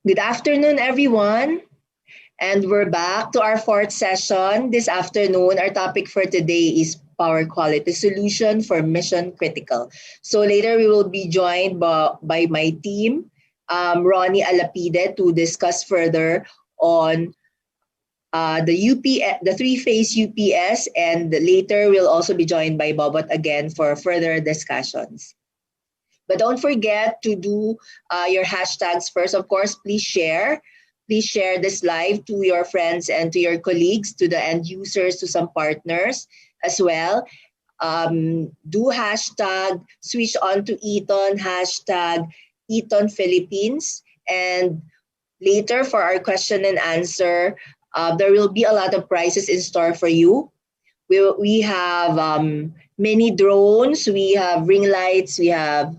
Good afternoon, everyone. And we're back to our fourth session this afternoon. Our topic for today is power quality solution for mission critical. So later we will be joined by my team, Ronnie Alapide, to discuss further on the three-phase UPS, and later we'll also be joined by Bobot again for further discussions. But don't forget to do your hashtags first. Of course, please share. Please share this live to your friends and to your colleagues, to the end users, to some partners as well. Do hashtag switch on to Eaton, hashtag Eaton Philippines. And later for our question and answer, there will be a lot of prizes in store for you. We have mini drones, we have ring lights, we have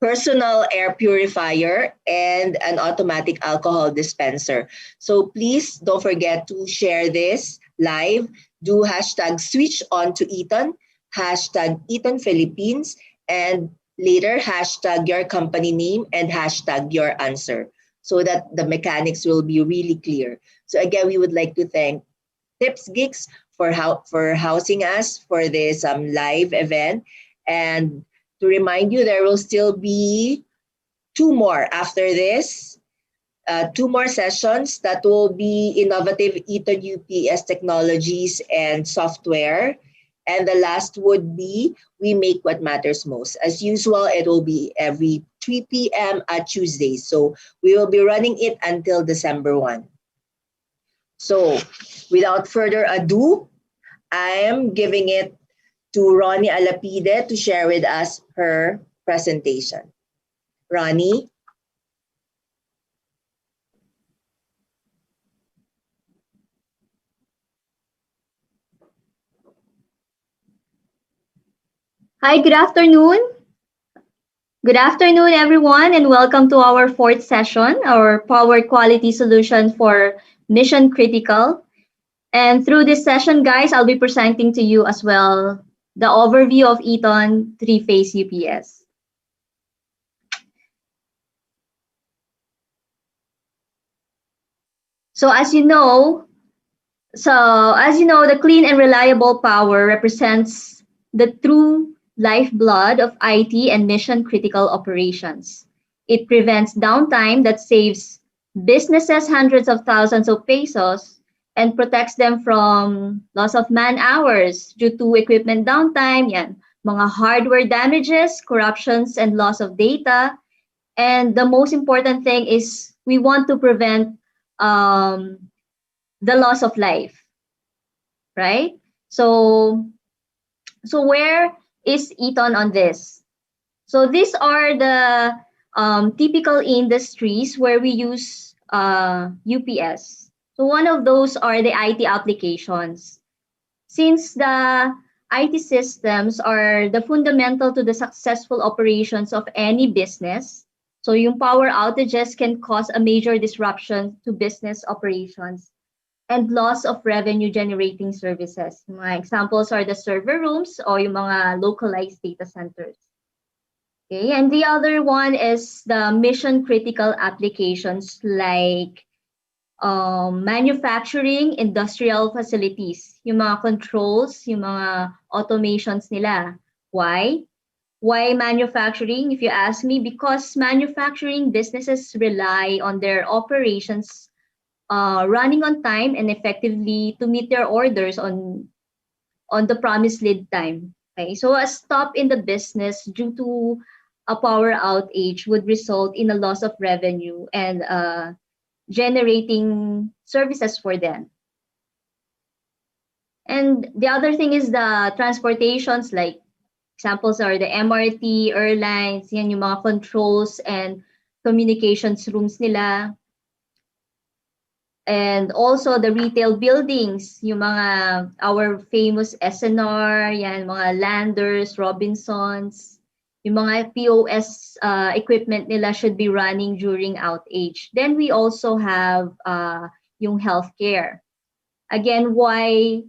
personal air purifier, and an automatic alcohol dispenser. So please don't forget to share this live. Do hashtag switch on to Eaton, hashtag Eaton Philippines, and later hashtag your company name and hashtag your answer so that the mechanics will be really clear. So again, we would like to thank Tips Geeks for housing us for this live event. And to remind you, there will still be two more after this, two more sessions that will be innovative Eaton UPS technologies and software. And the last would be We Make What Matters Most. As usual, it will be every 3 p.m. at Tuesdays. So we will be running it until December 1. So without further ado, I am giving it to Ronnie Alapide to share with us her presentation. Ronnie? Hi, good afternoon. Good afternoon, everyone, and welcome to our fourth session, our power quality solution for mission critical. And through this session, guys, I'll be presenting to you as well the overview of Eaton three-phase UPS. So as you know, the clean and reliable power represents the true lifeblood of IT and mission critical operations. It prevents downtime that saves businesses hundreds of thousands of pesos and protects them from loss of man hours due to equipment downtime, yan, mga hardware damages, corruptions, and loss of data. And the most important thing is we want to prevent the loss of life, right? So where is Eaton on this? So these are the typical industries where we use UPS. So one of those are the IT applications. Since the IT systems are the fundamental to the successful operations of any business, so yung power outages can cause a major disruption to business operations and loss of revenue generating services. Mga examples are the server rooms or yung mga localized data centers. Okay, and the other one is the mission critical applications like manufacturing, industrial facilities, yung mga controls, yung mga automations nila. Why? Why manufacturing? If you ask me, because manufacturing businesses rely on their operations running on time and effectively to meet their orders on the promised lead time. Okay, so a stop in the business due to a power outage would result in a loss of revenue and generating services for them. And the other thing is the transportations, like examples are the MRT, airlines, yan yung mga controls and communications rooms nila. And also the retail buildings, yung mga our famous SNR, yan mga Landers, Robinsons, yung mga POS equipment nila should be running during outage. Then we also have yung healthcare. Again, why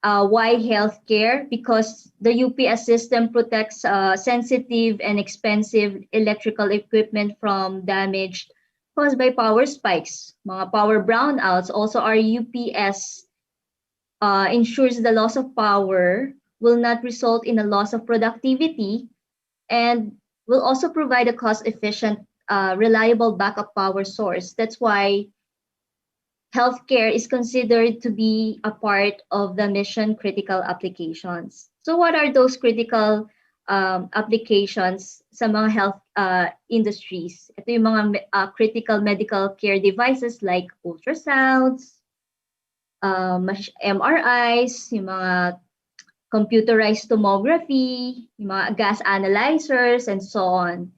healthcare? Because the UPS system protects sensitive and expensive electrical equipment from damage caused by power spikes, mga power brownouts. Also, our UPS ensures the loss of power will not result in a loss of productivity and will also provide a cost-efficient, reliable backup power source. That's why healthcare is considered to be a part of the mission critical applications. So what are those critical applications sa mga health industries? Ito yung mga critical medical care devices like ultrasounds, MRIs, yung mga computerized tomography, yung mga gas analyzers, and so on.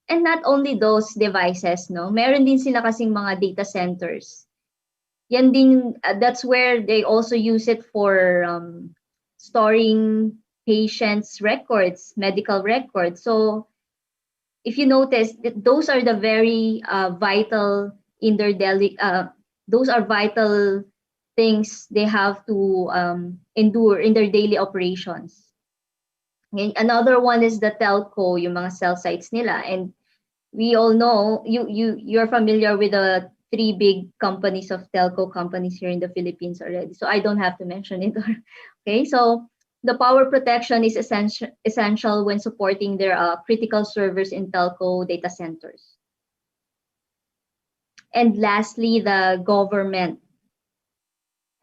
And not only those devices, no? Meron din sila kasing mga data centers. Yan din, that's where they also use it for storing patients' records, medical records. So if you notice, those are the very vital in their daily, those are vital things they have to endure in their daily operations. And another one is the telco, yung mga cell sites nila. And we all know, you're familiar with the three big companies of telco companies here in the Philippines already. So I don't have to mention it. Okay, so the power protection is essential when supporting their critical servers in telco data centers. And lastly, the government.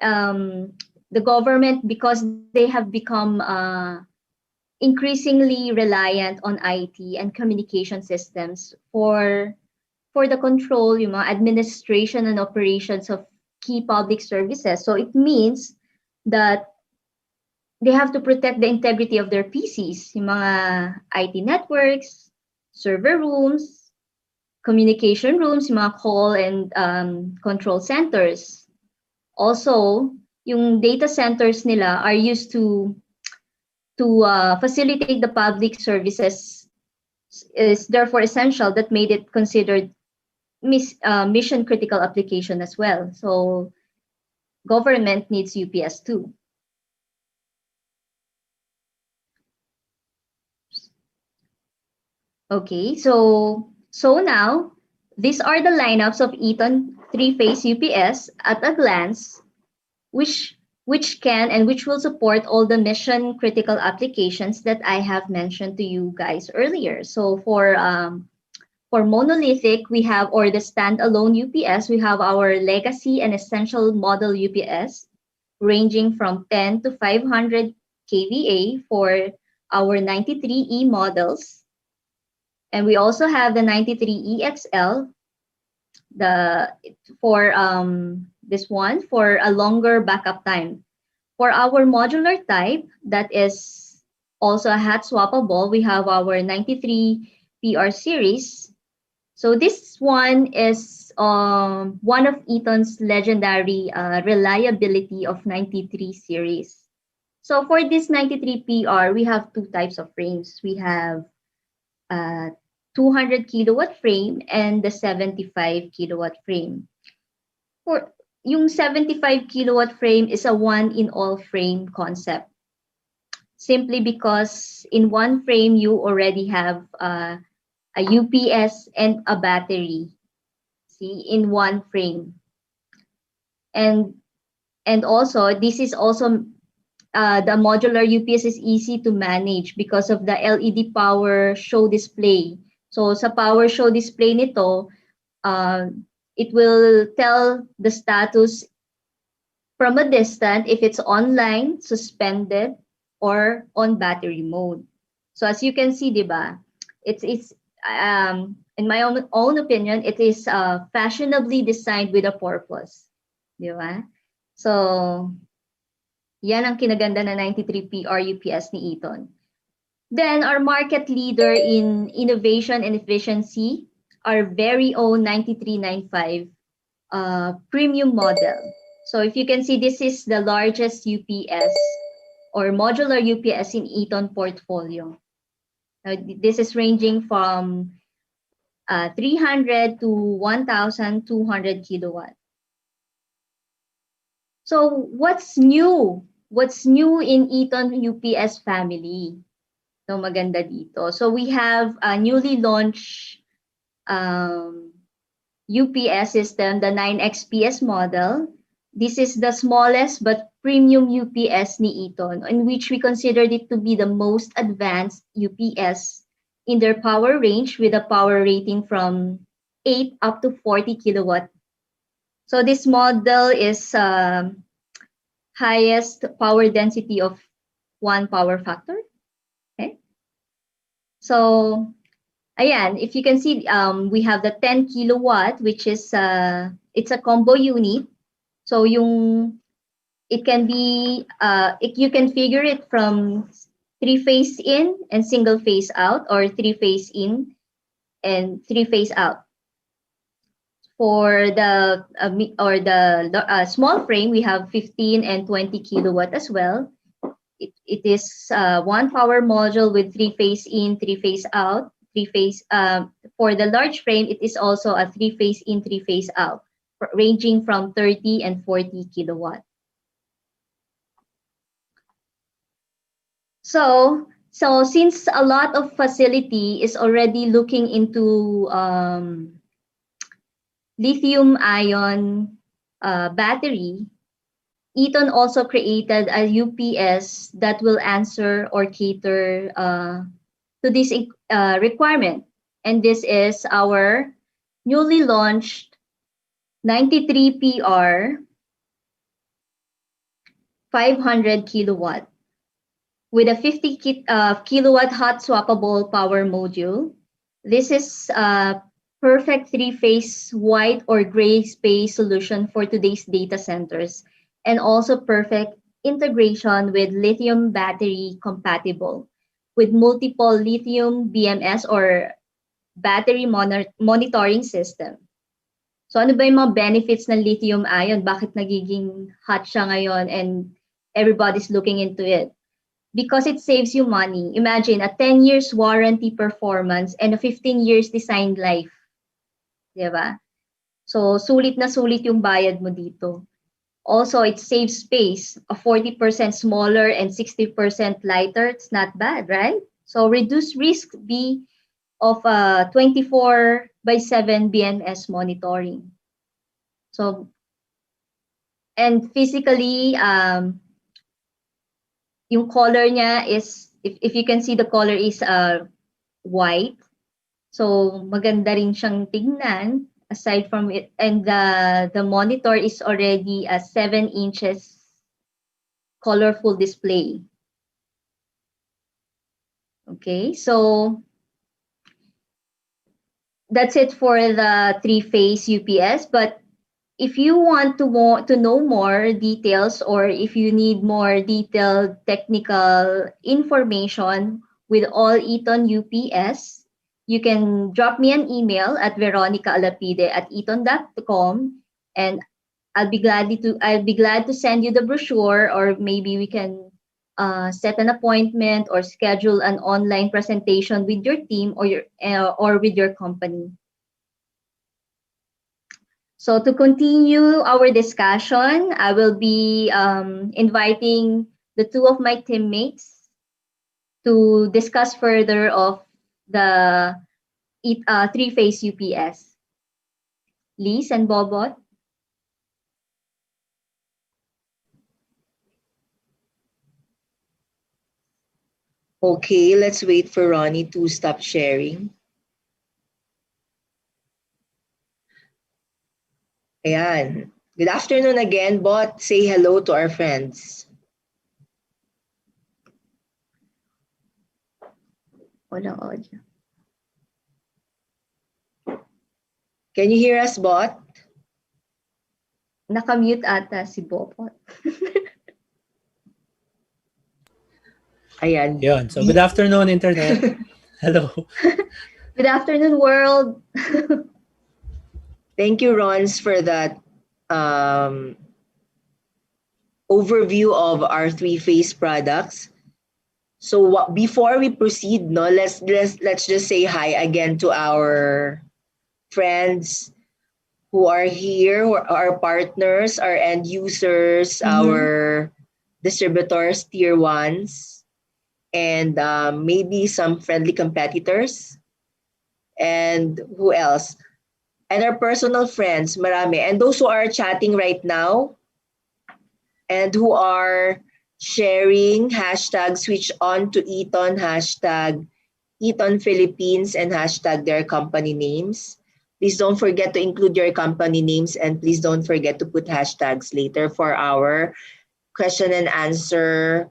The government, because they have become increasingly reliant on IT and communication systems for the control, yung mga administration and operations of key public services. So it means that they have to protect the integrity of their PCs, yung mga IT networks, server rooms, communication rooms, yung mga call and control centers. Also, yung data centers nila are used to facilitate the public services, is therefore essential, that made it considered mission critical application as well. So government needs UPS too. Okay, so now these are the lineups of Eaton three-phase UPS at a glance, which can and which will support all the mission critical applications that I have mentioned to you guys earlier. So for monolithic, we have, or the standalone UPS, we have our legacy and essential model UPS ranging from 10 to 500 kVA for our 93E models. And we also have the 93EXL, for this one for a longer backup time. For our modular type, that is also a hot swappable, we have our 93PR series. So this one is one of Eaton's legendary reliability of 93 series. So for this 93PR, we have two types of frames. We have 200 kilowatt frame and the 75 kilowatt frame. For yung 75 kilowatt frame is a one-in-all frame concept. Simply because in one frame, you already have a UPS and a battery, see, in one frame. And also, this is also, the modular UPS is easy to manage because of the LED power show display. So sa power show display nito, it will tell the status from a distance if it's online, suspended, or on battery mode. So as you can see, diba, it's in my own opinion, it is fashionably designed with a purpose, diba? So yan ang kinaganda na 93PR UPS ni Eaton. Then our market leader in innovation and efficiency, our very own 9395 premium model. So if you can see, this is the largest UPS or modular UPS in Eaton portfolio. This is ranging from 300 to 1,200 kilowatt. So what's new? What's new in Eaton UPS family? So maganda dito. So we have a newly launched UPS system, the 9XPS model. This is the smallest but premium UPS ni Eaton, in which we considered it to be the most advanced UPS in their power range with a power rating from 8 up to 40 kilowatt. So this model is highest power density of 1 power factor. Okay. So ayan, if you can see, we have the 10 kilowatt, which is it's a combo unit. So it can be you can figure it from 3-phase in and single phase out, or 3-phase in and 3-phase out. For the small frame, we have 15 and 20 kilowatt as well. It is 1 power module with 3-phase in, 3-phase out. For the large frame, it is also a 3-phase in, 3-phase out, ranging from 30 and 40 kilowatt. So since a lot of facility is already looking into lithium ion battery, Eaton also created a UPS that will answer or cater to this requirement. And this is our newly launched 93PR 500 kilowatt with a 50 kilowatt hot swappable power module. This is a perfect 3-phase white or gray space solution for today's data centers, and also perfect integration with lithium battery compatible with multiple lithium BMS or battery monitoring system. So ano ba yung mga benefits ng lithium ion? Bakit nagiging hot siya ngayon and everybody's looking into it? Because it saves you money. Imagine a 10 years warranty performance and a 15 years design life. Diba? So sulit na sulit yung bayad mo dito. Also, it saves space, a 40% smaller and 60% lighter. It's not bad, right? So reduce risk of 24/7 BMS monitoring. So, and physically, yung color niya is, if you can see, the color is white. So maganda rin siyang tignan. Aside from it, and the monitor is already a 7 inches colorful display. Okay, so that's it for the 3-phase UPS. But if you want to know more details, or if you need more detailed technical information with all Eaton UPS, you can drop me an email at veronica.alapide@eaton.com, and I'll be glad to send you the brochure, or maybe we can set an appointment or schedule an online presentation with your team or with your company. So to continue our discussion, I will be inviting the two of my teammates to discuss further of the 3-phase UPS. Liz and Bobot. Okay, let's wait for Ronnie to stop sharing. Ayan. Good afternoon again, Bot. Say hello to our friends. Walang audio. Can you hear us, Bot? Nakamute ata si Bobot. Ayan. Yun. So, good afternoon, Internet. Hello. Good afternoon, world. Thank you, Rons, for that overview of our 3-phase products. So before we proceed, let's just say hi again to our friends who are here, who are our partners, our end users, our distributors, tier ones, and maybe some friendly competitors. And who else? And our personal friends, marami. And those who are chatting right now and who are sharing hashtag switch on to Eaton, hashtag Eaton Philippines, and hashtag their company names. Please don't forget to include your company names, and please don't forget to put hashtags later for our question and answer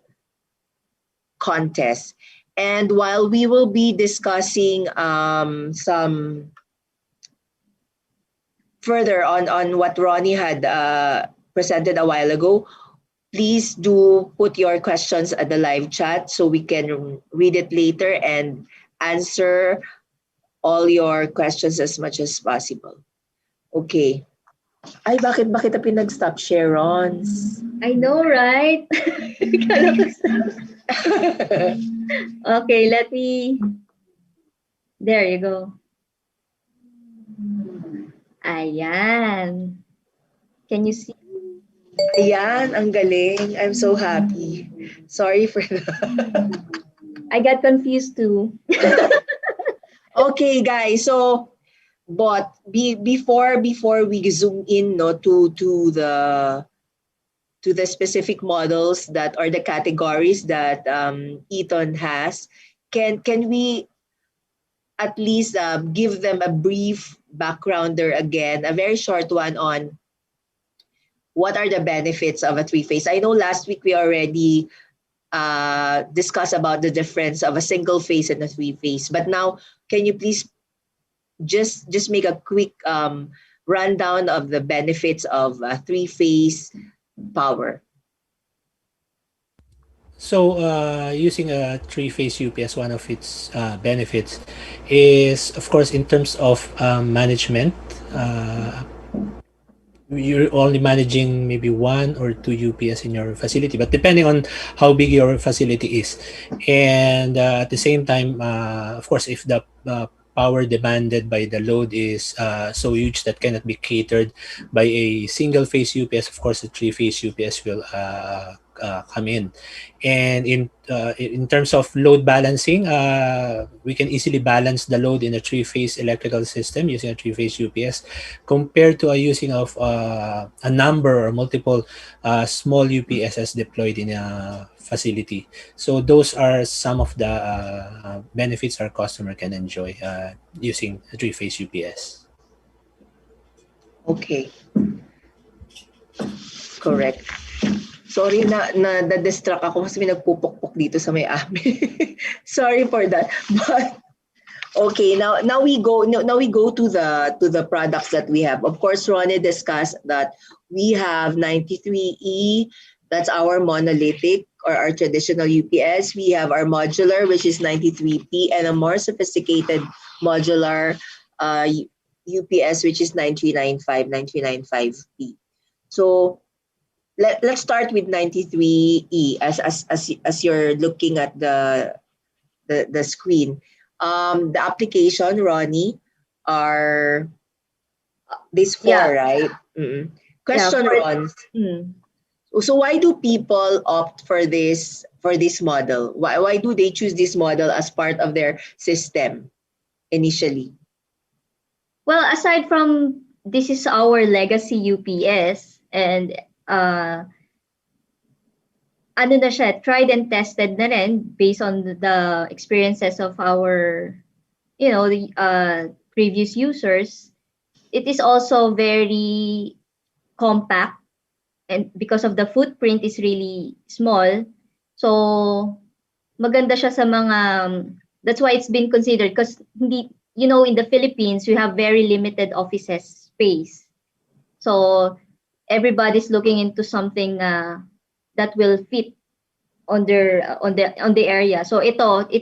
contest. And while we will be discussing some further on what Ronnie had presented a while ago, please do put your questions at the live chat so we can read it later and answer all your questions as much as possible. Okay. Ay, bakit kita pinag-stop share, Rons? I know, right? Okay, let me. There you go. Ayan. Can you see? Ayan, ang galing. I'm so happy. Sorry for that. I got confused too. Okay, guys. So, but before we zoom in to the specific models that are the categories that Eaton has, can we at least give them a brief backgrounder again, a very short one on what are the benefits of a three-phase? I know last week we already discussed about the difference of a single phase and a three-phase, but now can you please just make a quick rundown of the benefits of three-phase power? So, using a three-phase UPS, one of its benefits is, of course, in terms of management. You're only managing maybe one or two UPS in your facility, but depending on how big your facility is. And at the same time, of course, if the power demanded by the load is so huge that cannot be catered by a single phase UPS, of course, the three phase UPS will come in. And in terms of load balancing, we can easily balance the load in a three phase electrical system using a three phase UPS compared to a using of a number or multiple small UPSs deployed in a facility. So those are some of the benefits our customer can enjoy using a three-phase UPS. Okay. Correct. Sorry na distract ako kasi may nagpupukpok dito sa may amin. Sorry for that. But okay, now we go to the products that we have. Of course, Ronnie discussed that we have 93E, that's our monolithic or our traditional UPS. We have our modular, which is 93P, and a more sophisticated modular UPS, which is 9395P. So let's start with 93E as you're looking at the screen. The application, Ronnie, are these four, right? Mm-mm. Question, Ron. So why do people opt for this model? Why do they choose this model as part of their system initially? Well, aside from this is our legacy UPS and ano na siya, tried and tested na rin based on the experiences of our, the previous users. It is also very compact, and because of the footprint is really small. So maganda siya sa mga, that's why it's been considered, because hindi, in the Philippines, we have very limited offices space. So everybody's looking into something that will fit on the area. So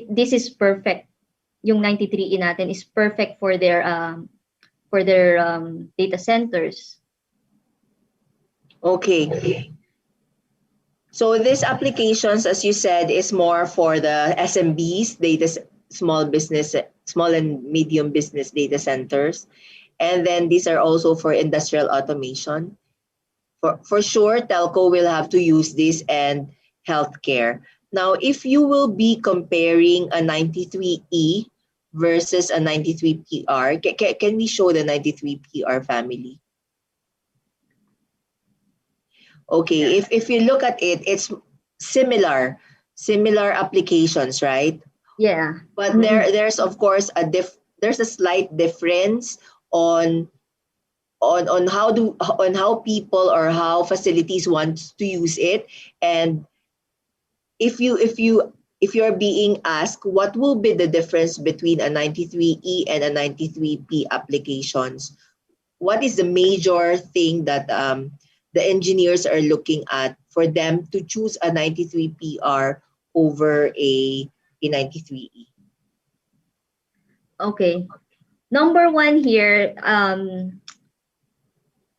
this is perfect. Yung 93E natin is perfect for their data centers. Okay. So these applications, as you said, is more for the SMBs, small and medium business data centers. And then these are also for industrial automation. For sure, telco will have to use this, and healthcare. Now, if you will be comparing a 93E versus a 93 PR? Can we show the 93 PR family? Okay, if you look at it, it's similar applications, right? Yeah. But there's of course there's a slight difference on on how people or how facilities want to use it. And if you're being asked what will be the difference between a 93E and a 93P applications, what is the major thing that the engineers are looking at for them to choose a 93PR over a 93E? Okay. Number one here,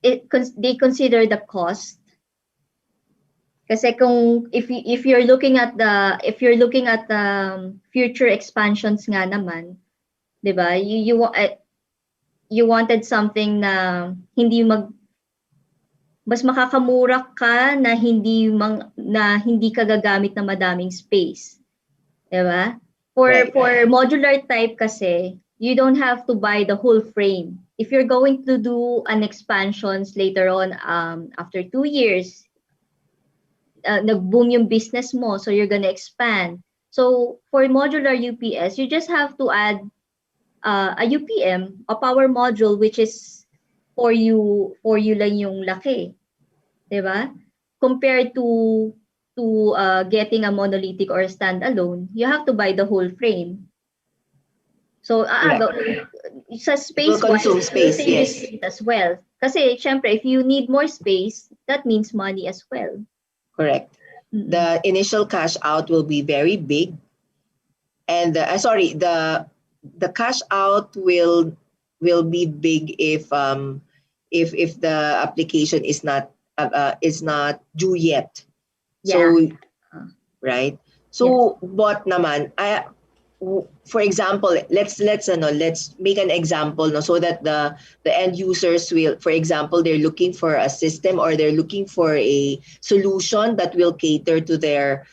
they consider the cost. Kasi kung if you're looking at the future expansions nga naman, 'di ba? You wanted something na mas makakamura ka na hindi ka gagamit ng madaming space. 'Di ba? For modular type kasi, you don't have to buy the whole frame. If you're going to do an expansions later on after 2 years, nag-boom yung business mo, so you're gonna expand. So for modular UPS, you just have to add a UPM, a power module, which is for you lang yung laki, 'di ba? Compared to getting a monolithic or standalone, you have to buy the whole frame. So sa space wise, consume space, yes, as well. Kasi syempre, if you need more space, that means money as well. Correct. The initial cash out will be very big, and the cash out will be big if the application is not due yet. Yeah. So right. So but naman for example, let's make an example, no, so that the end users will, for example, they're looking for a system or they're looking for a solution that will cater to their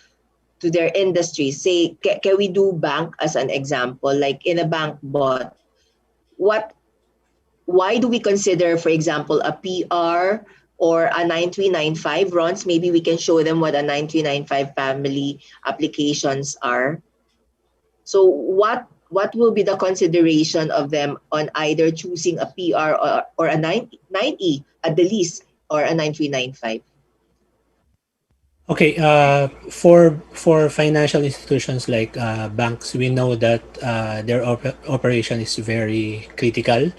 industry. Say, can we do bank as an example? Like in a bank bot, why do we consider, for example, a PR or a 9395 runs? Maybe we can show them what a 9395 family applications are. So what will be the consideration of them on either choosing a PR or a 9E at the least, or a 9395? Okay, for financial institutions like banks, we know that their operation is very critical.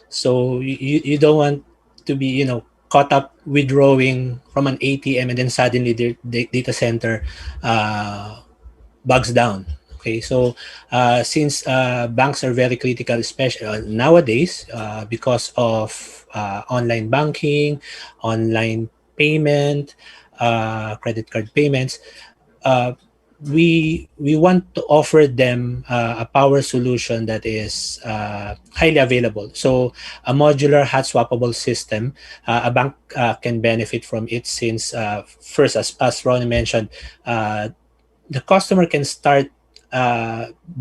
So you don't want to be, caught up withdrawing from an ATM and then suddenly the data center bogs down. Okay, so since banks are very critical, especially nowadays, because of online banking, online payment, credit card payments, we want to offer them a power solution that is highly available. So a modular hot swappable system, a bank can benefit from it since first, as Ronnie mentioned, the customer can start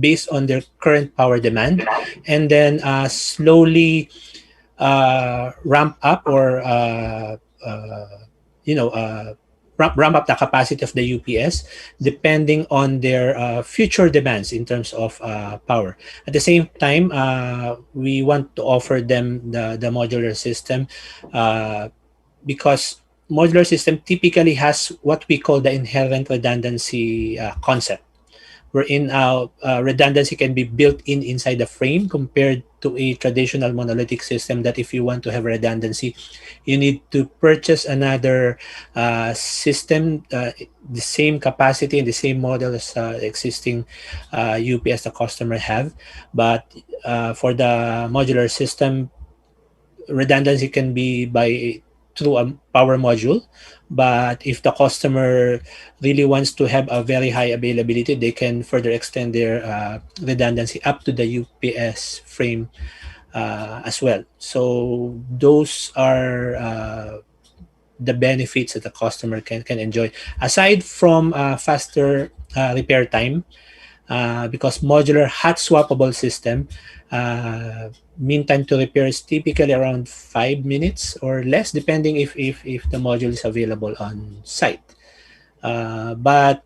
based on their current power demand, and then slowly ramp up or ramp up the capacity of the UPS depending on their future demands in terms of power. At the same time, we want to offer them the modular system because modular system typically has what we call the inherent redundancy concept, wherein redundancy can be built inside the frame compared to a traditional monolithic system that if you want to have redundancy, you need to purchase another system, the same capacity and the same model as existing UPS the customer have. But for the modular system, redundancy can be through a power module. But if the customer really wants to have a very high availability, they can further extend their redundancy up to the UPS frame as well. So those are the benefits that the customer can enjoy. Aside from faster repair time, because modular hot swappable system, mean time to repair is typically around 5 minutes or less, depending if the module is available on site. But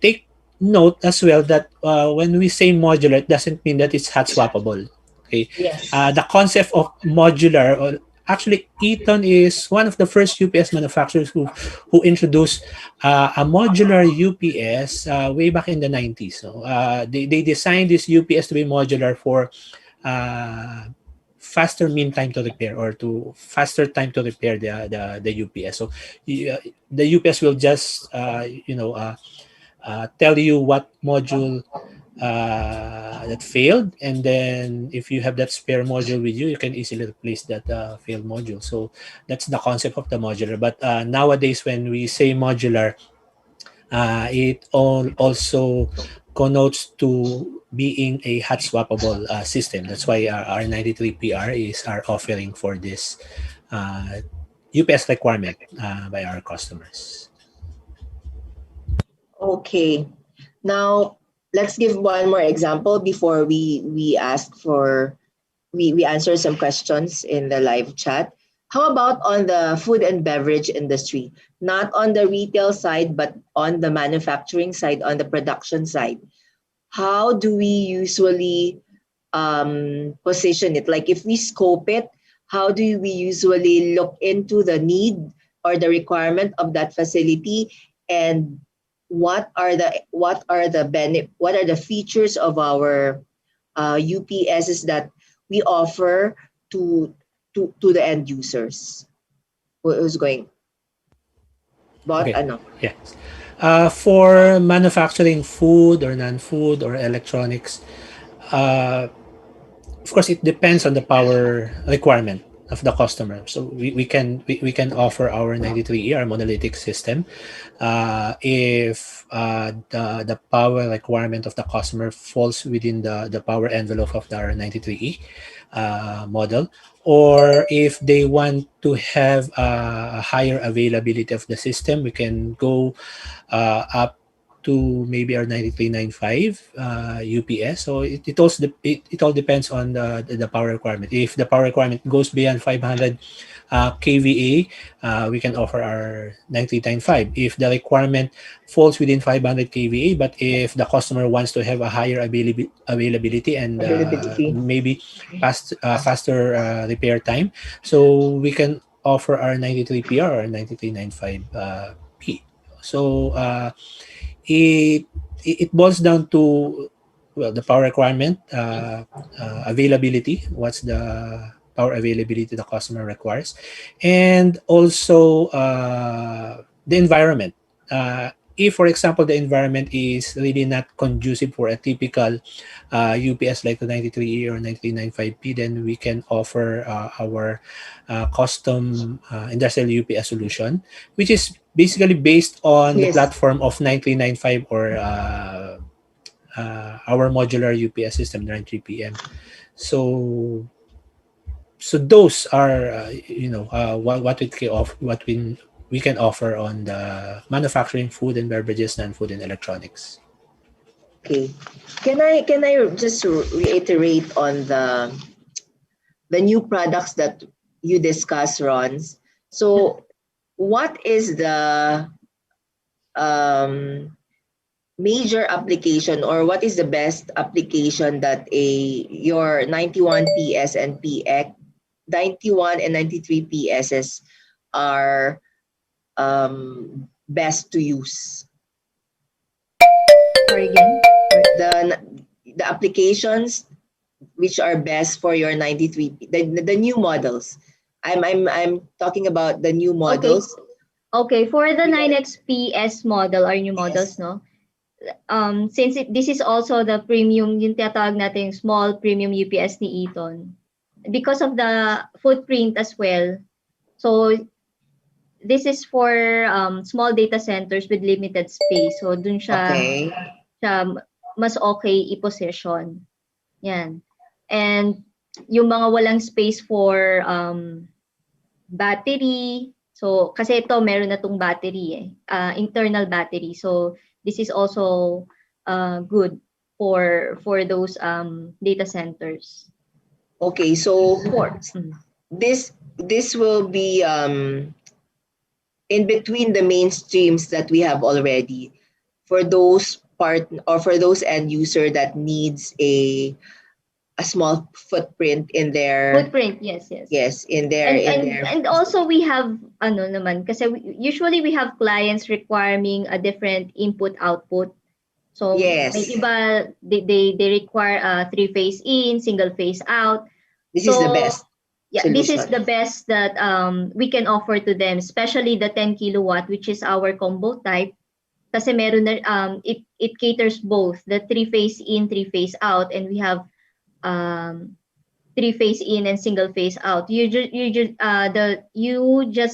take note as well that when we say modular, it doesn't mean that it's hot swappable. Okay, Yes. the concept of modular, or actually, Eaton is one of the first UPS manufacturers who introduced a modular UPS way back in the 90s. So they designed this UPS to be modular for uh, faster mean time to repair, or to faster time to repair the UPS. So the UPS will just tell you what module that failed, and then if you have that spare module with you, you can easily replace that failed module. So that's the concept of the modular. But nowadays, when we say modular, it also connotes to being a hot swappable system. That's why our 93PR is our offering for this UPS requirement by our customers. Okay. Now, let's give one more example before we ask for we answer some questions in the live chat. How about on the food and beverage industry? Not on the retail side, but on the manufacturing side, on the production side. How do we usually position it? Like if we scope it, how do we usually look into the need or the requirement of that facility, and what are the features of our UPSs that we offer to to the end users? Who's going? Bot Okay. ano? Yes. For manufacturing food or non-food or electronics, uh, of course, it depends on the power requirement of the customer. So we can offer our 93ER monolithic system if the power requirement of the customer falls within the power envelope of the 93E model, or if they want to have a higher availability of the system, we can go up to maybe our 9395 UPS. So it all depends on the power requirement. If the power requirement goes beyond 500 kVA, we can offer our 9395. If the requirement falls within 500 kVA, but if the customer wants to have a higher availability and Availability. maybe faster repair time, so we can offer our 93PR or 9395 P. So it it boils down to, well, the power requirement, availability, what's the power availability the customer requires, and also the environment. If, for example, the environment is really not conducive for a typical UPS like the 93E or 9395P, then we can offer our custom industrial UPS solution, which is basically based on the Yes. platform of 9395, or our modular UPS system, 93PM. So those are what we can offer, we can offer on the manufacturing, food and beverages, non-food and electronics. Okay. Can I just reiterate on the new products that you discuss, Rons? So, what is the um, major application, or what is the best application that your 91 PS and PX, 91 and 93 PSs are best to use? Sorry again. The the applications which are best for your 93, the new models. I'm talking about the new Okay. models. Okay, for the 9XPS model, our new Yes. models, no? Since this is also the premium, yung tinatawag natin small premium UPS ni Eaton. Because of the footprint as well. So this is for small data centers with limited space. So dun Okay. siya mas okay i-position. Yan. And yung mga walang space for battery. So kasi ito meron na tong battery internal battery. So this is also good for those data centers. Okay, so For this will be in between the mainstreams that we have already for those part or for those end user that needs a small footprint in their footprint, yes, yes. yes And in and their and also we have ano naman kasi usually we have clients requiring a different input output. So may yes, iba they require a three phase in, single phase out. this is the So best yeah, this is solution. the best that we can offer to them, especially the 10 kilowatt, which is our combo type. Kasi meron na, it caters both the three phase in, three phase out, and we have um, three phase in and single phase out. You just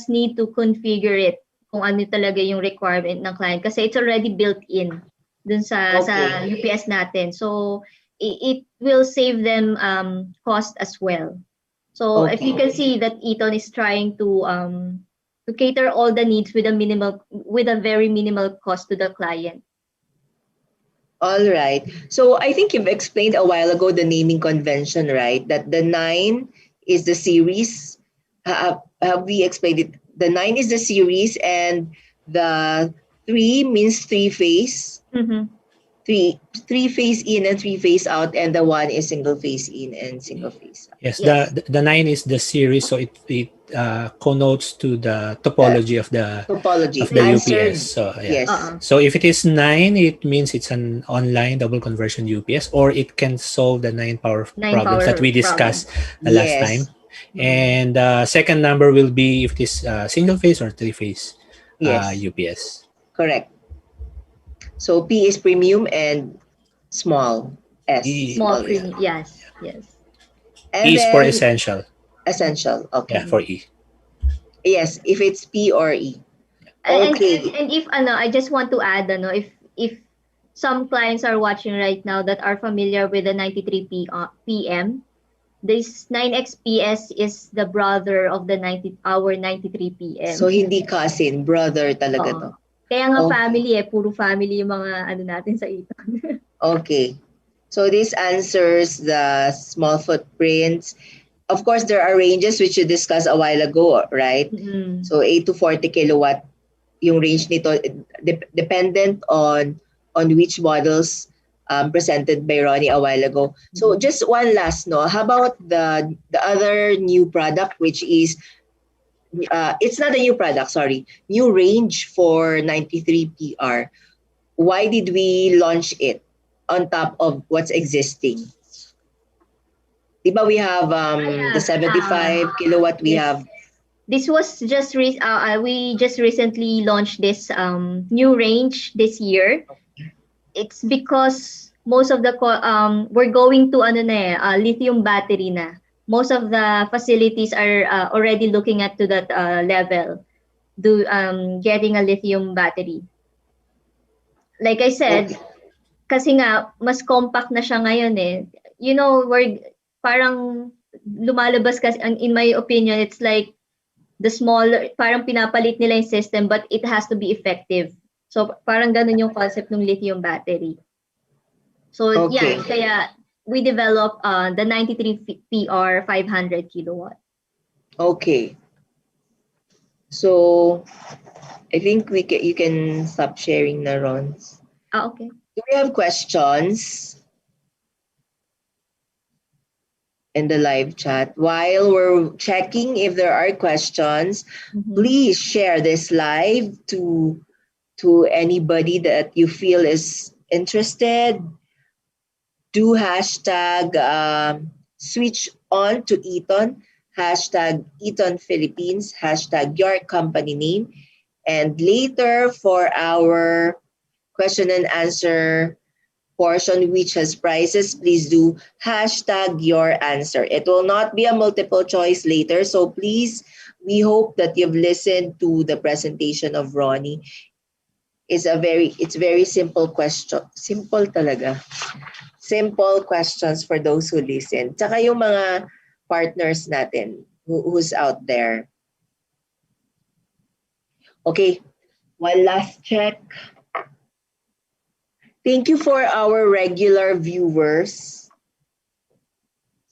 need to configure it kung ano talaga yung requirement ng client kasi it's already built in dun sa Okay, UPS natin. So it will save them cost as well. So if you okay. can see that Eaton is trying to cater all the needs with a very minimal cost to the client. All right. So I think you've explained a while ago the naming convention, right? That the nine is the series. Have we explained it? The nine is the series, and the three means three phase, Mm-hmm. three phase in and three phase out, and the one is single phase in and single phase out. Yes, Yes. the nine is the series, so it connotes to the The topology topology of the answered. UPS. So yeah. Yes. Uh-uh. So if it is nine, it means it's an online double conversion UPS, or it can solve the nine power Nine problems that power we problem. discussed last time. Yes. And second number will be if it is single phase or three phase Yes. UPS. Correct. So P is premium and small S, E, Small small E. premium. Yes, yes. And E is for then essential. essential. Yeah, Okay. for E. Yes, if it's P or E. And Okay. and if I just want to add if some clients are watching right now that are familiar with the 93 PM, this 9XPS is the brother of the 93 So PM. hindi cousin, brother talaga Oo. to. Kaya nga Okay. family puro family yung mga ano natin sa ito. Okay. So this answers the small footprints. Of course, there are ranges which you discussed a while ago, right? Mm. So 8 to 40 kilowatt yung range nito dependent on which models presented by Ronnie a while ago. So just one last, no, how about the other new product which is it's not a new product, sorry, new range for 93 PR. Why did we launch it on top of what's existing? Diba we have the Yeah. 75 kilowatt we Yes. have. This was just we just recently launched this new range this year. It's because most of the we're going to lithium battery na. Most of the facilities are already looking at to that level, getting a lithium battery. Like I said, Okay. kasi nga mas compact na siya ngayon eh. You know, we're parang lumalabas kasi in my opinion, it's like the smaller, parang pinapalit nila yung system but it has to be effective. So parang ganun yung concept ng lithium battery. So Okay. yan, kaya we develop the 93 PR 500 kilowatt. Okay. So I think you can stop sharing na, Rons. Okay. Do we have questions in the live chat? While we're checking if there are questions, please share this live to anybody that you feel is interested. Do hashtag switch on to Eaton, hashtag Eaton Philippines, hashtag your company name. And later for our question and answer portion which has prizes, please do hashtag your answer. It will not be a multiple choice later. So please, we hope that you've listened to the presentation of Ronnie. It's very simple question. Simple talaga. Simple questions for those who listen. Tsaka yung mga partners natin who's out there. Okay, one last check. Thank you for our regular viewers.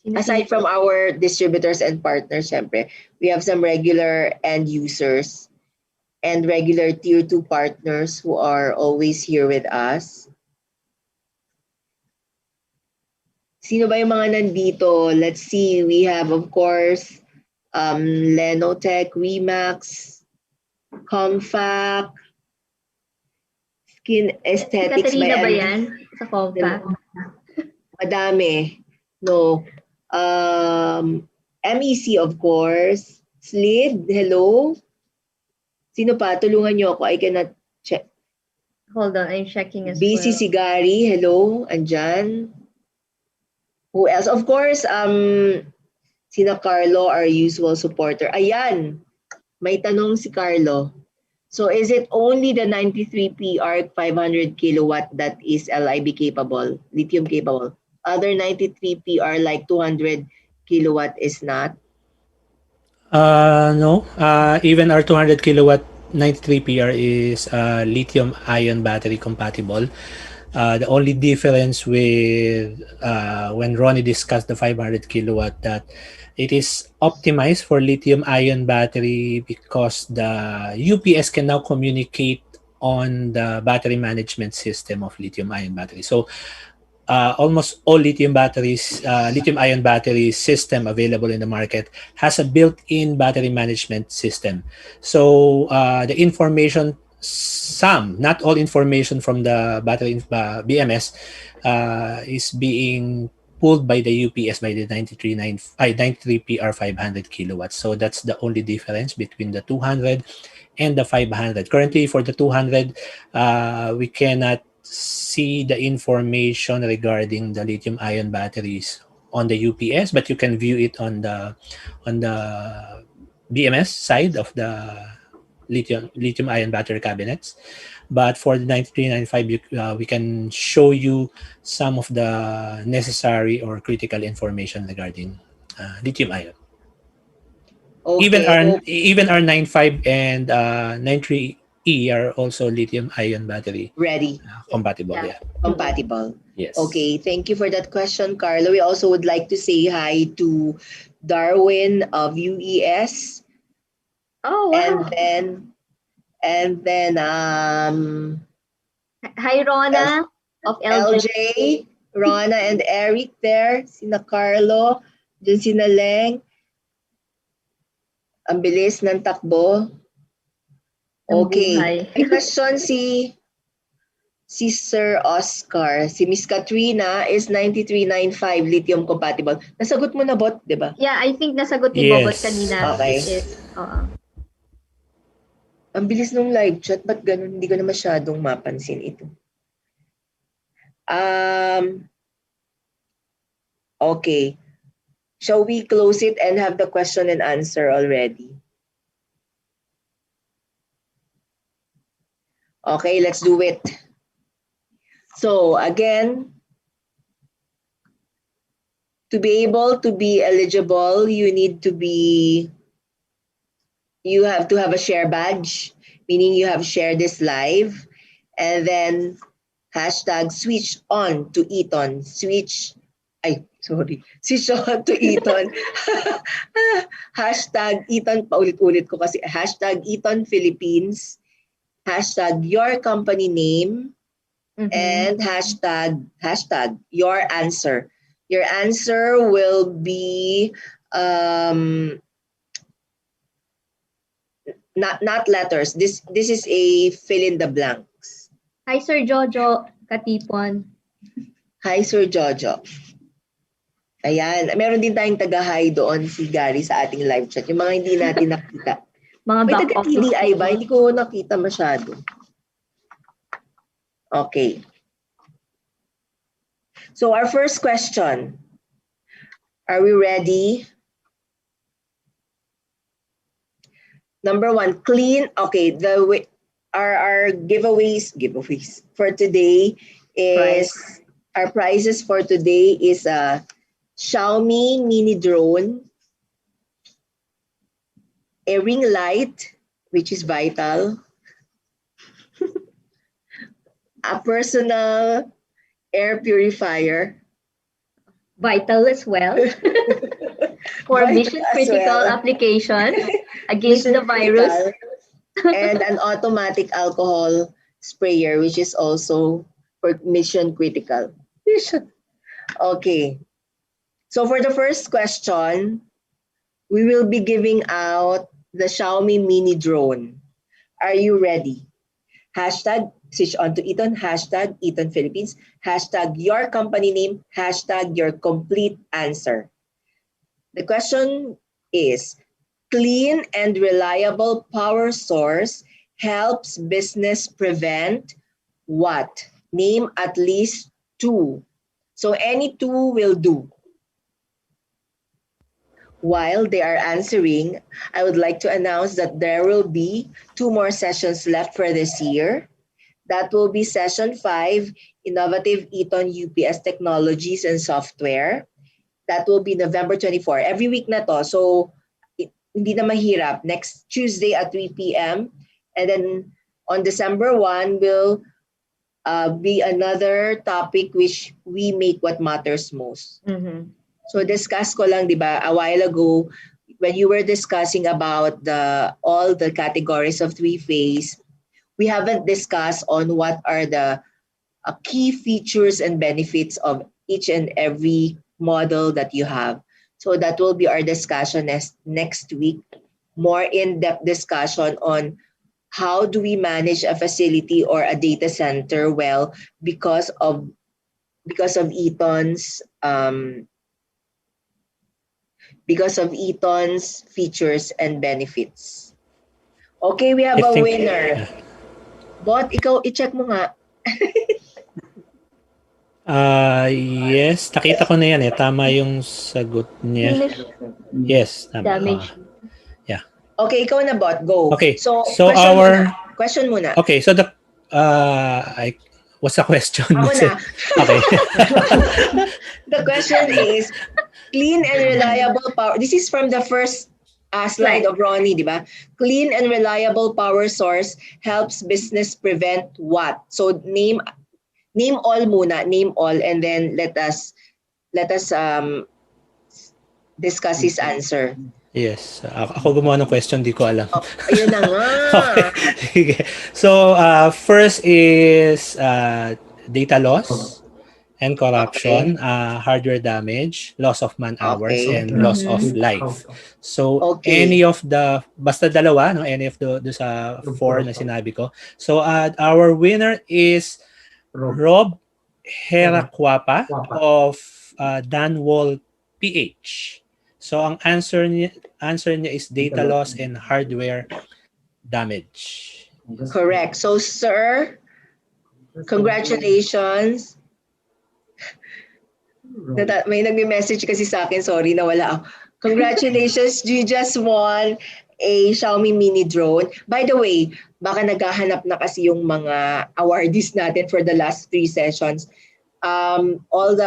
Aside from our distributors and partners, syempre, we have some regular end users and regular tier 2 partners who are always here with us. Sino ba yung mga nandito? Let's see. We have, of course, Lenotech, Remax, Comfac, Skin Aesthetics by Katrina ba MD. yan? Sa Compact? Madami. No. MEC, of course. Slid, hello. Sino pa? Tulungan niyo ako. I cannot check. Hold on, I'm checking as BC well. Sigari, hello. Andyan. Who else? Of course, sina Carlo, our usual supporter. Ayan. May tanong si Carlo. So is it only the 93P ARC 500 kilowatt that is LIB capable, lithium capable? Other 93P are like 200 kilowatt is not? No. Even our 200 kilowatt 93PR is lithium ion battery compatible. The only difference with when Ronnie discussed the 500 kilowatt, that it is optimized for lithium ion battery because the UPS can now communicate on the battery management system of lithium ion battery. So almost all lithium ion battery system available in the market has a built-in battery management system. So the information, not all information from the battery BMS is being pulled by the UPS by the 93PR 500 kilowatts. So that's the only difference between the 200 and the 500. Currently for the 200, we cannot see the information regarding the lithium ion batteries on the UPS, but you can view it on the BMS side of the lithium ion battery cabinets. But for the 9395, we can show you some of the necessary or critical information regarding lithium ion. Okay. Even our 95 and 93E are also lithium ion battery Ready. compatible. Yeah. Yeah. Compatible. Yes. Okay, thank you for that question, Carlo. We also would like to say hi to Darwin of UES. Oh, wow. And then Hi, Rona of LJ. LJ, Rona and Eric there, sina Carlo, dyan sina Leng. Ang bilis ng takbo. Okay. May question si Sir Oscar. Si Miss Katrina is 9395 lithium compatible. Nasagot mo na, Bot, di ba? Yeah, I think nasagot ni Bobot kanina. Okay. Yes. Ang bilis nung live chat, ba't ganun? Hindi ko na masyadong mapansin ito. Okay. Shall we close it and have the question and answer already? Okay, let's do it. So again, to be able to be eligible, you have to have a share badge, meaning you have shared this live, and then hashtag switch on to Eaton. Switch on to Eaton. Hashtag Eaton, paulit-ulit ko kasi, hashtag Eaton Philippines, hashtag your company name, and hashtag your answer. Your answer will be not letters. This is a fill in the blanks. Hi, Sir Jojo Katipon. Hi, Sir Jojo. Ayan, meron din tayong taga-hi doon si Gary sa ating live chat. Yung mga hindi natin nakita. May taga-TDI ba? Hindi ko nakita masyado. Okay. So our first question. Are we ready? Number 1, clean. Okay, our giveaways for today is our prizes for today is a Xiaomi mini drone, a ring light, which is vital, A personal air purifier. Vital as well for Vital mission as critical well. application against Mission the virus. critical. And an automatic alcohol sprayer, which is also for mission critical. Mission. Okay. So for the first question, we will be giving out the Xiaomi mini drone. Are you ready? Hashtag switch on to Eaton, hashtag Eaton Philippines, hashtag your company name, hashtag your complete answer. The question is, clean and reliable power source helps business prevent what? Name at least two. So any two will do. While they are answering, I would like to announce that there will be two more sessions left for this year. That will be session 5, Innovative Eaton UPS Technologies and Software. That will be November 24. Every week na to. So, hindi na mahirap. Next Tuesday at 3 p.m. And then on December 1 will be another topic which we make what matters most. Mhm. So discuss ko lang, di ba, a while ago, when you were discussing about all the categories of three-phase, we haven't discussed on what are the key features and benefits of each and every model that you have. So that will be our discussion next week. More in-depth discussion on how do we manage a facility or a data center well because of Eaton's features and benefits. Okay, we have I a think, winner. yeah. Bot, ikaw, i-check mo nga. Yes, nakita ko na yan eh. Tama yung sagot niya. Finish Yes, tama. damage. Yeah. Okay, ikaw na, Bot. Go. Okay, So so question our... muna. Question muna. Okay, so the... what's the question? Ako na. Okay. The question is, clean and reliable power. This is from the first slide of Ronnie, di ba? Clean and reliable power source helps business prevent what? So name all muna, name all, and then let us discuss his answer. Yes. Ako gumawa ng question, di ko alam. Oh, ayun na nga. Okay. Sige. So, first is data loss and corruption, hardware damage, loss of man-hours, Okay. and loss of life. So, Okay. any of the, basta dalawa, no? Any of the sa 4 na sinabi ko. So, our winner is Rob Heraquapa of Danwall PH. So, ang answer niya is data loss and hardware damage. Correct. So, sir, congratulations. May nagme-message kasi sa akin, sorry, nawala ako. Congratulations, you just won a Xiaomi mini drone. By the way, baka naghahanap na kasi yung mga awardees natin for the last 3 sessions. All the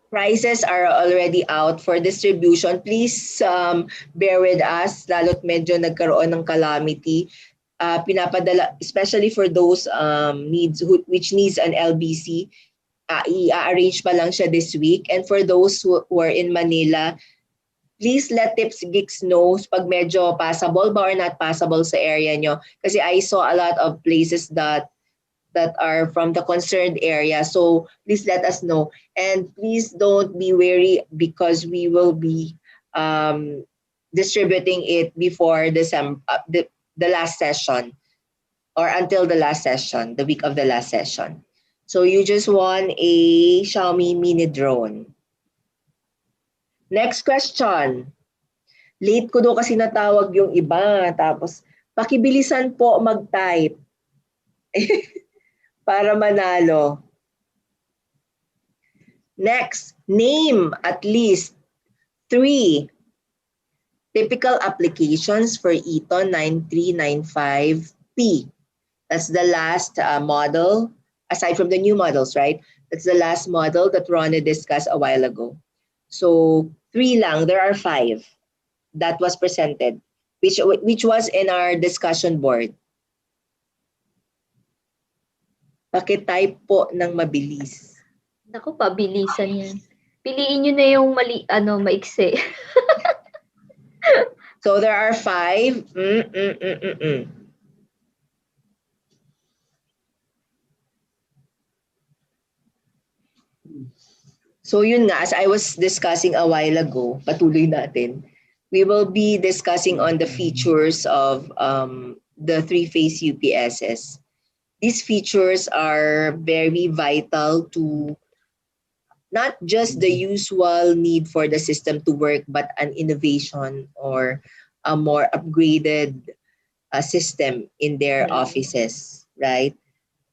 prices are already out for distribution. Please bear with us, lalo't medyo nagkaroon ng calamity. Pinapadala, especially for those which needs an LBC, i-arrange pa lang siya this week. And for those who are in Manila, please let Tips Geeks know pag medyo passable ba or not passable sa area nyo. Kasi I saw a lot of places that are from the concerned area. So please let us know. And please don't be wary because we will be distributing it before December, the last session, or until the last session, the week of the last session. So you just won a Xiaomi mini drone. Next question. Late ko daw kasi natawag yung iba. Tapos, pakibilisan po mag-type para manalo. Next, name at least 3 typical applications for Eaton 9395P. That's the last model, aside from the new models, right? That's the last model that Rona discussed a while ago. So 3 lang, there are 5 that was presented, which was in our discussion board. Pakitype po ng mabilis. Naku, pabilisan yan. Piliin nyo na yung maiksi. So there are 5. So yun nga, as I was discussing a while ago, patuloy natin, we will be discussing on the features of the three-phase UPSs. These features are very vital to not just the usual need for the system to work, but an innovation or a more upgraded system in their offices, right?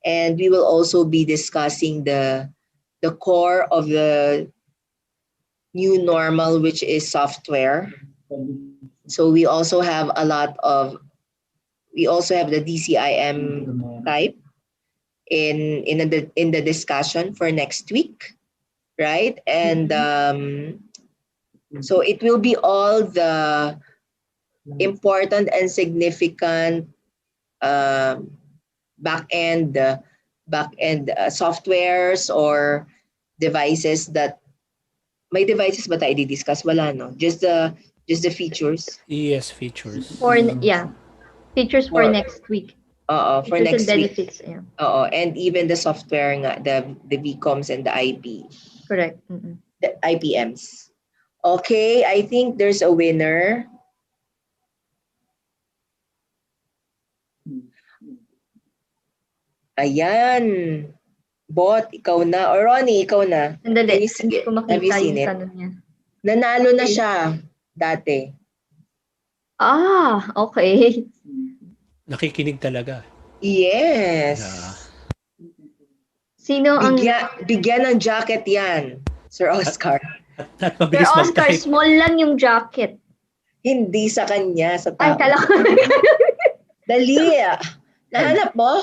And we will also be discussing the core of the new normal, which is software. So we also have the DCIM type in the discussion for next week, right? And so it will be all the important and significant back-end softwares or devices that may devices ba tayo di-discuss? Wala, no? Just the features. Yes, features. Features for next week. For Features next and week. benefits. Yeah. And even the software nga, the VCOMs and the IP. Correct. The IPMs. Okay, I think there's a winner. Ayan. Bot, ikaw na. Or Ronnie, ikaw na. Sandali, hindi ko Have you makita seen yung it? tanong niya. Nanalo na siya dati. Okay. Nakikinig talaga. Yes. Sino ang... Bigyan ng jacket yan, Sir Oscar. At mabilis Sir Oscar, mag-type. small lang yung jacket. Hindi sa kanya, sa tao. Ay, kala ko. Dali. Nahanap mo?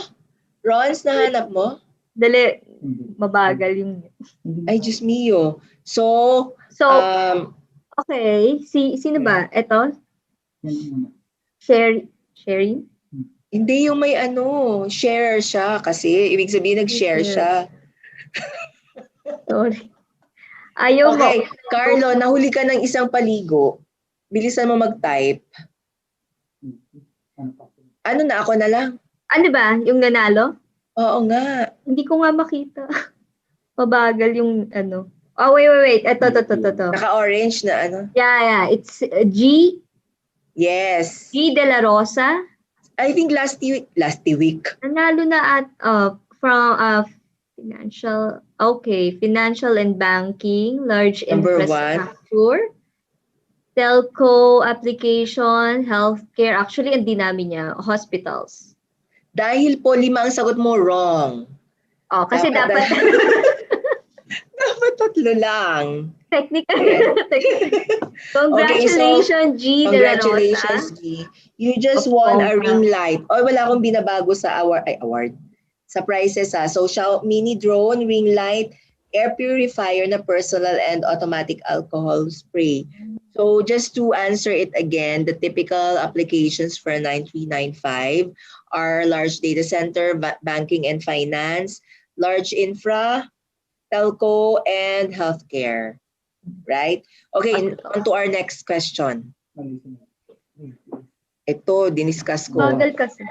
Rons, nahanap mo? Dali. Mabagal yung... Ay, Diyos mio. So, okay. Sino ba? Ito? Sharing? Hindi yung may share siya kasi. Ibig sabihin, nag-share siya. Sorry. Ayaw mo. Okay, Carlo, nahuli ka ng isang paligo. Bilisan mo mag-type. Ano na, ako na lang? Ano ba? Yung nanalo? Oo nga. Hindi ko nga makita. Mabagal yung wait. Ito. Naka-orange na ano? Yeah. It's G. Yes. G de la Rosa. I think last week. Nanalo na at from financial and banking, large Number infrastructure, telco application, healthcare. Actually, ang dinami niya, hospitals. Dahil po 5 ang sagot mo, wrong. Kasi dapat dapat 3 lang. Technical. Congratulations, G. Congratulations, G. You just won a ring light. Wala akong binabago sa award. Sa prizes So, mini drone, ring light, air purifier na personal and automatic alcohol spray. So, just to answer it again, the typical applications for 9395 are large data center, banking and finance, large infra, telco, and healthcare. Right? Okay, on to our next question. Ito, diniscuss ko. Bagal kasi.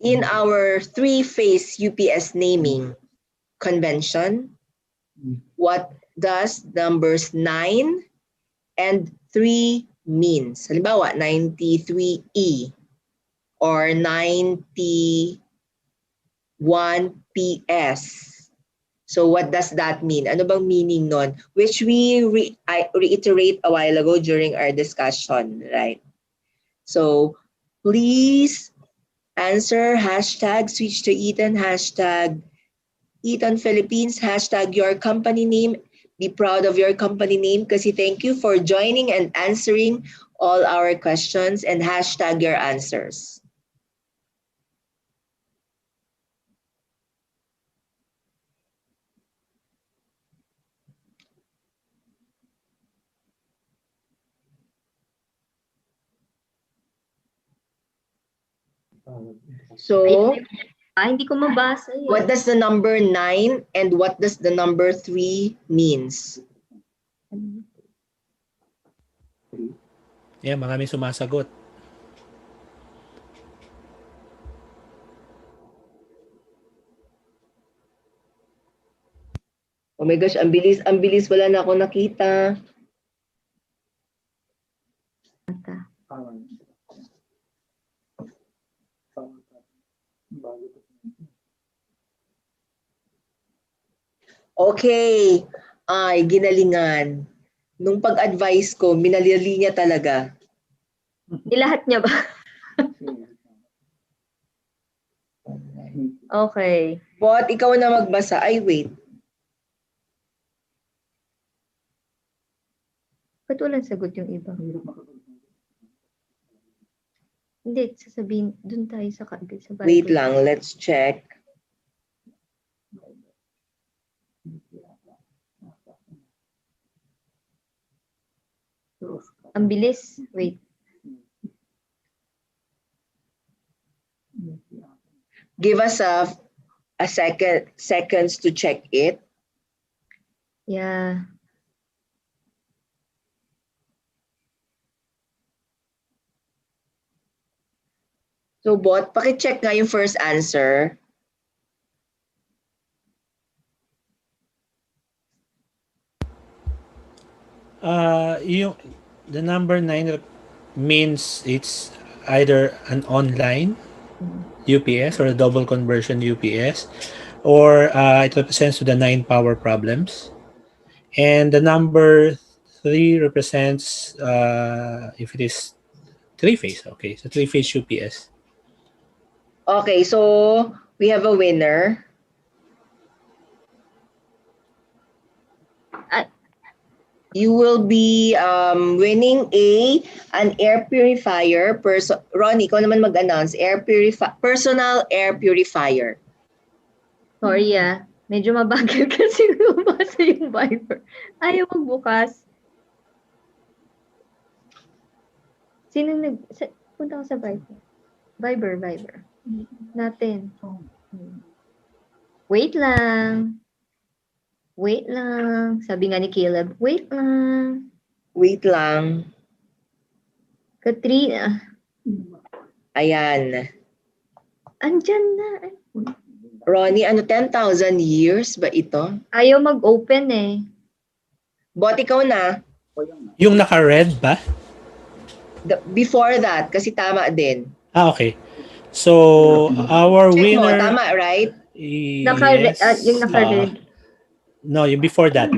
In our three-phase UPS naming convention, what does numbers 9 and 3 means? Halimbawa, 93E or 91PS. So what does that mean? Ano bang meaning nun? Which we reiterate a while ago during our discussion, right? So please answer #switch to Eaton, #Eaton Philippines, #your company name. Be proud of your company name kasi thank you for joining and answering all our questions and #your answers. So, Hindi ko mabasa yun. What does the number 9 and what does the number 3 means? Yeah, maraming sumasagot. Oh my gosh, ang bilis, wala na ako nakita. Okay, ay, ginalingan. Nung pag-advise ko, minalili niya talaga. Ilahat niya ba? Okay. But ikaw na magbasa. Ay, wait. Ba't walang sagot yung iba? Hindi, sasabihin, dun tayo sa Bible. Wait lang, let's check. Ang bilis. Wait. Give us a seconds to check it. Yeah. So, bot, paki-check nga yung first answer. The number 9 means it's either an online UPS or a double conversion UPS, or it represents the 9 power problems. And the number 3 represents if it is 3-phase. Okay, so 3-phase UPS. Okay, so we have a winner. You will be winning an air purifier. Ronnie, ikaw naman mag-announce. Personal air purifier. Sorry medyo mabagal kasi bumasa yung Viber. Ayaw magbukas. Sino punta ko sa Viber? Viber. Natin. Wait lang. Sabi nga ni Caleb, wait lang. Katrina. Ayan. Andyan na. Ronnie, 10,000 years ba ito? Ayaw mag-open Bot, ikaw na. Yung naka-red ba? Before that, kasi tama din. Okay. So, our Check mo, winner... tama, right? Yes. Yung naka-red. No, yung before that.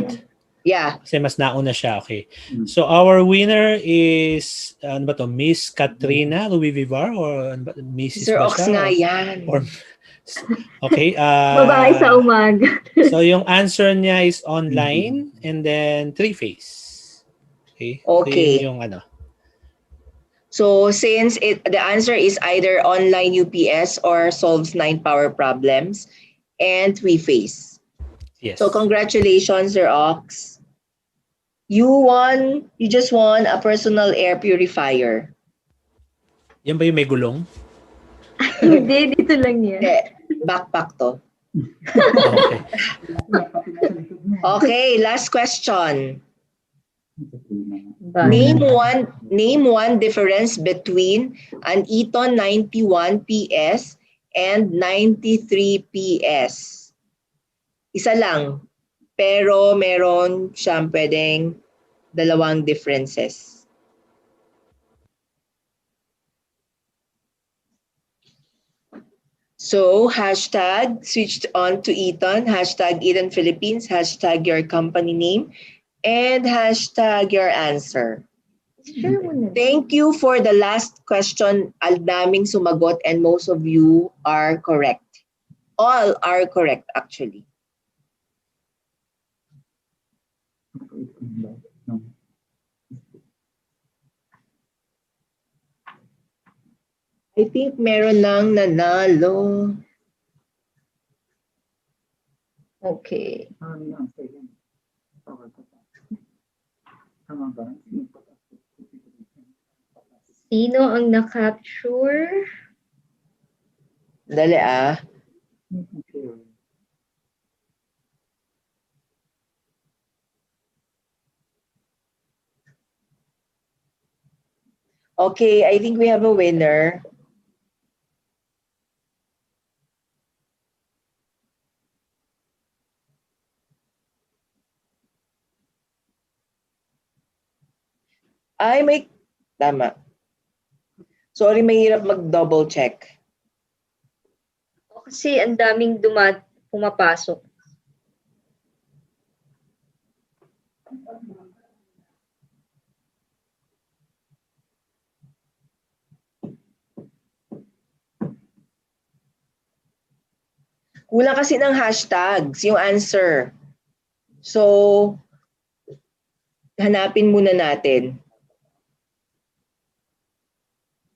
Yeah. Kasi mas nauna siya. Okay. So, our winner is, ano ba to? Miss Katrina Louis Vivar or ano ba? Mrs. Sir ba Ox siya? nga yan. Or, okay. Babae sa umaga. So, yung answer niya is online and then 3-phase. Okay. Okay. So, yung ano. So, since the answer is either online UPS or solves 9 power problems and 3-phase. Yes. So, congratulations, Sir Ox. You just won a personal air purifier. Yan ba yung may gulong? Hindi, dito lang yan. Backpack to. Okay. Okay, last question. Name one difference between an Eaton 91 PS and 93 PS. Isa lang, pero meron siyang pwedeng dalawang differences. So, hashtag switched on to Eaton, hashtag Eaton Philippines, hashtag your company name, and hashtag your answer. Thank you for the last question. Al daming sumagot and most of you are correct. All are correct actually. I think meron nang nanalo. Okay. Sino ang na-capture? Dali ah. Okay, I think we have a winner. Ay, may tama. Sorry, mahirap mag-double check. Kasi ang daming pumapasok. Kulang kasi ng hashtags, yung answer. So, hanapin muna natin.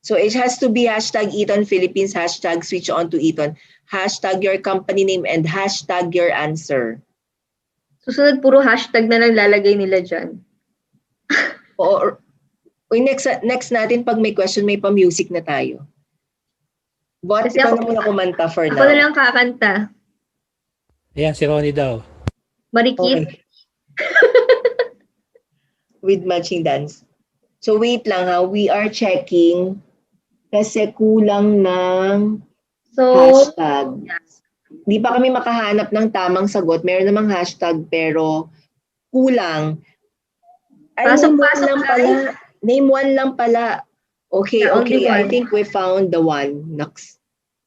So it has to be hashtag Eaton Philippines, hashtag switch on to Eaton, hashtag your company name, and hashtag your answer. Susunod, puro hashtag na lang lalagay nila dyan. Or next natin, pag may question, may pa-music na tayo. But Kasi ikaw ako- na muna kumanta for Ako now. na lang kakanta. Ayan, si Ronnie daw. Marikit. Okay. With matching dance. So wait lang ha, we are checking kasi kulang ng hashtag. Di pa kami makahanap ng tamang sagot. Meron namang hashtag pero kulang. Ay, name one lang pala. Name one lang pala. Okay, Yeah, okay. only I one. think we found the one. Naks.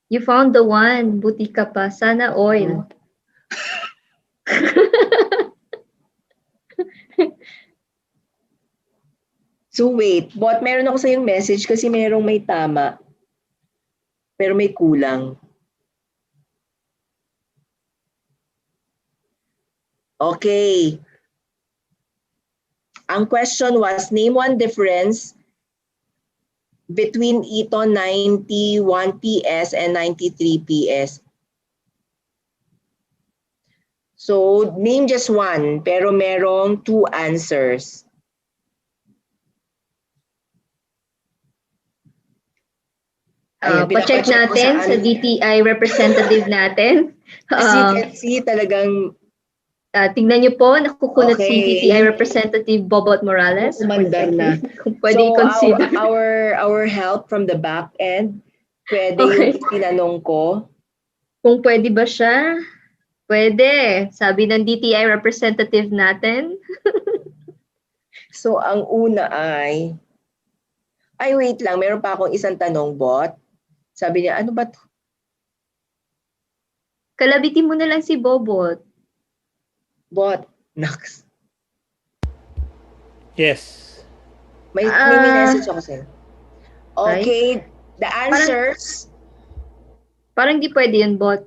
You found the one. Buti ka pa. Sana oil. So wait, but meron ako sa yung message kasi merong may tama. Pero may kulang. Okay. Ang question was, name one difference between Eaton 91 PS and 93 PS. So, name just one, pero merong two answers. Ayan, Pa-check pinapacheck ko natin sa DTI representative natin. As you can see, talagang Tingnan niyo po, nakukulat si Okay. DTI representative Bobot Morales. umandar na. Kung pwede So, i-consider. our help from the back end, pwede Okay. yung tinanong ko. Kung pwede ba siya? Pwede. Sabi ng DTI representative natin. So, ang una ay wait lang, meron pa akong isang tanong, bot. Sabi niya, ano ba to? Kalabitin mo na lang si Bobot. Bot, naks. Yes. May message ako sa'yo. Okay, the answers. Parang di pwede yun, Bot.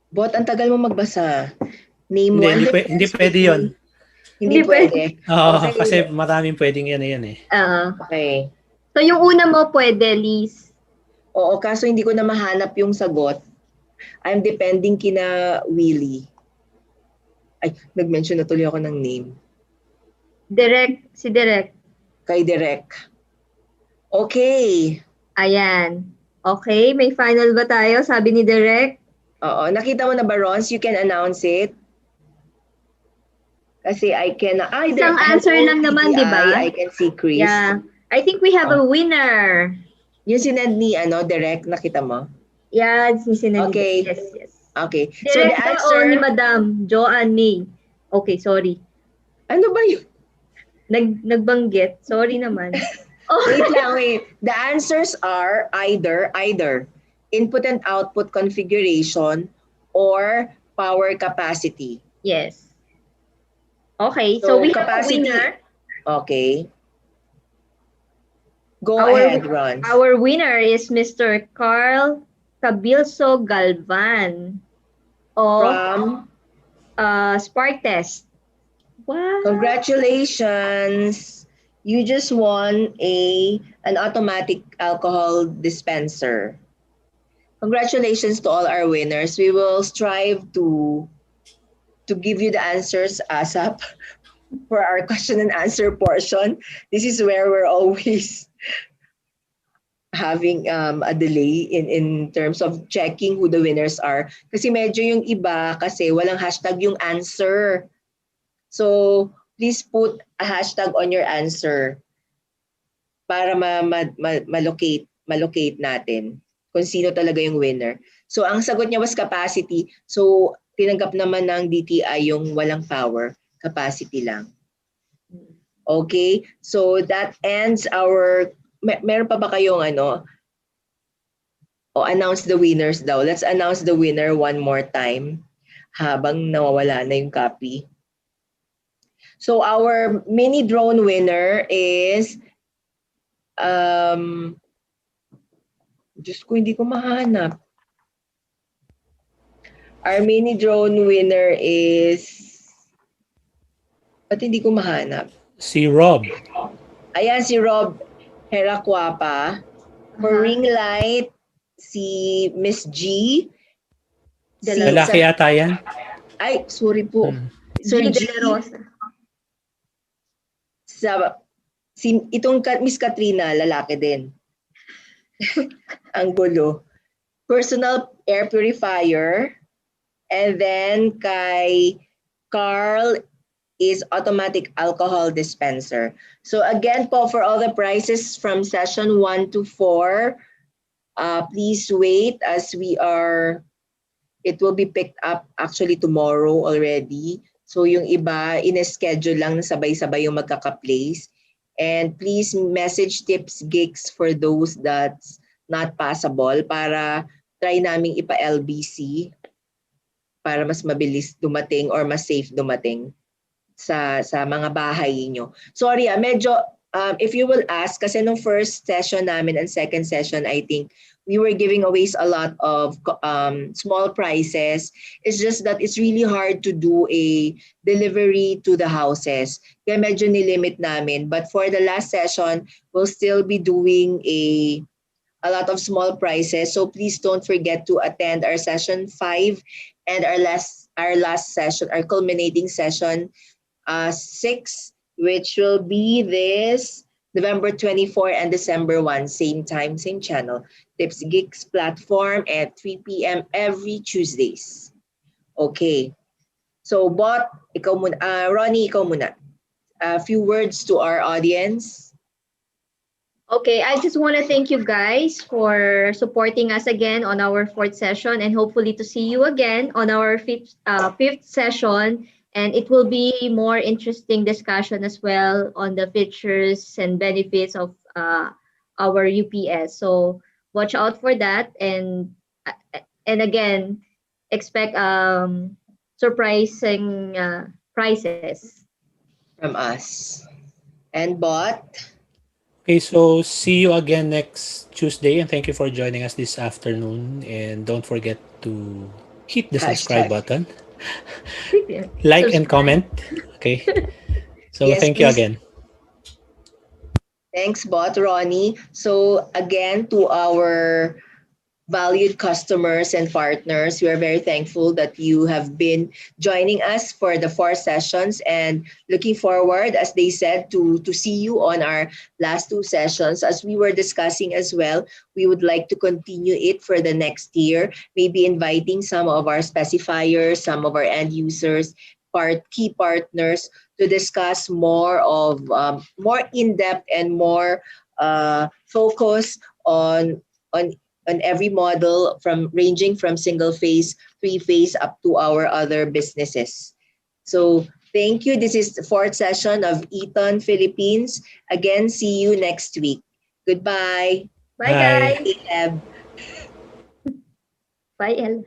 Bot, ang tagal mo magbasa. Name one difference. Hindi pwede yun. Hindi pwede. Oo, Okay. kasi maraming pwedeng yan eh. Okay. So yung una mo pwede, Liz. Oo, kaso hindi ko na mahanap yung sagot. I'm depending kina Willie. Ay, nag-mention na tuloy ako ng name. Si Direk. Kay Direk. Okay. Ayan. Okay, may final ba tayo? Sabi ni Direk. Oo, nakita mo na ba, Rons? You can announce it. Kasi I can... Isang answer lang naman, di ba? I can see Chris. Yeah. I think we have a winner. Yung sinend ni Direk, nakita mo? Yeah, sinend. Okay. Yes. Okay. So Direk the ba answer... o ni Madam Joanne May? Okay, sorry. Ano ba yun? Nagbanggit. Sorry naman. Wait. The answers are either input and output configuration or power capacity. Yes. Okay, so we have a winner. Okay. Go ahead, Ron. Our winner is Mr. Carl Cabilso Galvan of From Spark Test. Wow. Congratulations. You just won an automatic alcohol dispenser. Congratulations to all our winners. We will strive to give you the answers ASAP for our question and answer portion. This is where we're always having a delay in terms of checking who the winners are. Kasi medyo yung iba kasi walang hashtag yung answer. So please put a hashtag on your answer para malocate natin kung sino talaga yung winner. So ang sagot niya was capacity. So tinanggap naman ng DTI yung walang power, capacity lang. Okay? So that ends our meron pa ba kayong announce the winners daw. Let's announce the winner one more time habang nawawala na yung copy. So our mini drone winner is Diyos ko, hindi ko mahanap. Our mini drone winner is ba't hindi ko mahanap? Si Rob. Ayan, si Rob Heraquapa. For ring light, si Miss G. Lalaki ata yan. Ay, sorry po. Sir G. G. De La Rosa. Itong Miss Katrina, lalaki din. Ang gulo. Personal air purifier. And then kay Carl is automatic alcohol dispenser. So again po, for all the prices from session 1 to 4, please wait as it will be picked up actually tomorrow already. So yung iba, in-schedule lang na sabay-sabay yung magkaka-place. And please message tips gigs for those that's not passable para try naming ipa-LBC para mas mabilis dumating or mas safe dumating sa mga bahay niyo. Sorry, medyo if you will ask, kasi nung first session namin and second session, I think we were giving away a lot of small prizes. It's just that it's really hard to do a delivery to the houses. Kaya medyo nilimit namin. But for the last session, we'll still be doing a lot of small prizes. So please don't forget to attend our session 5 and our last session, our culminating session 6, which will be this November 24 and December 1, same time, same channel. Tips Geeks platform at 3 p.m. every Tuesdays. Okay. So, Ronnie, ikaw muna. A few words to our audience. Okay, I just want to thank you guys for supporting us again on our 4th session and hopefully to see you again on our 5th session. And it will be more interesting discussion as well on the features and benefits of our UPS. So watch out for that, and again, expect surprising prizes from us. And Bot? Okay, so see you again next Tuesday, and thank you for joining us this afternoon. And don't forget to hit the subscribe button. Like and comment. Okay. So yes, thank you again. Thanks, Bot, Ronnie. So again, to our valued customers and partners, we are very thankful that you have been joining us for the 4 sessions and looking forward, as they said, to see you on our last 2 sessions. As we were discussing as well, we would like to continue it for the next year, maybe inviting some of our specifiers, some of our end users, key partners to discuss more of more in-depth and more focus on every model ranging from single phase, 3-phase up to our other businesses. So thank you. This is the 4th session of Eaton Philippines. Again, see you next week. Goodbye. Bye, guys. Bye. Bye, El.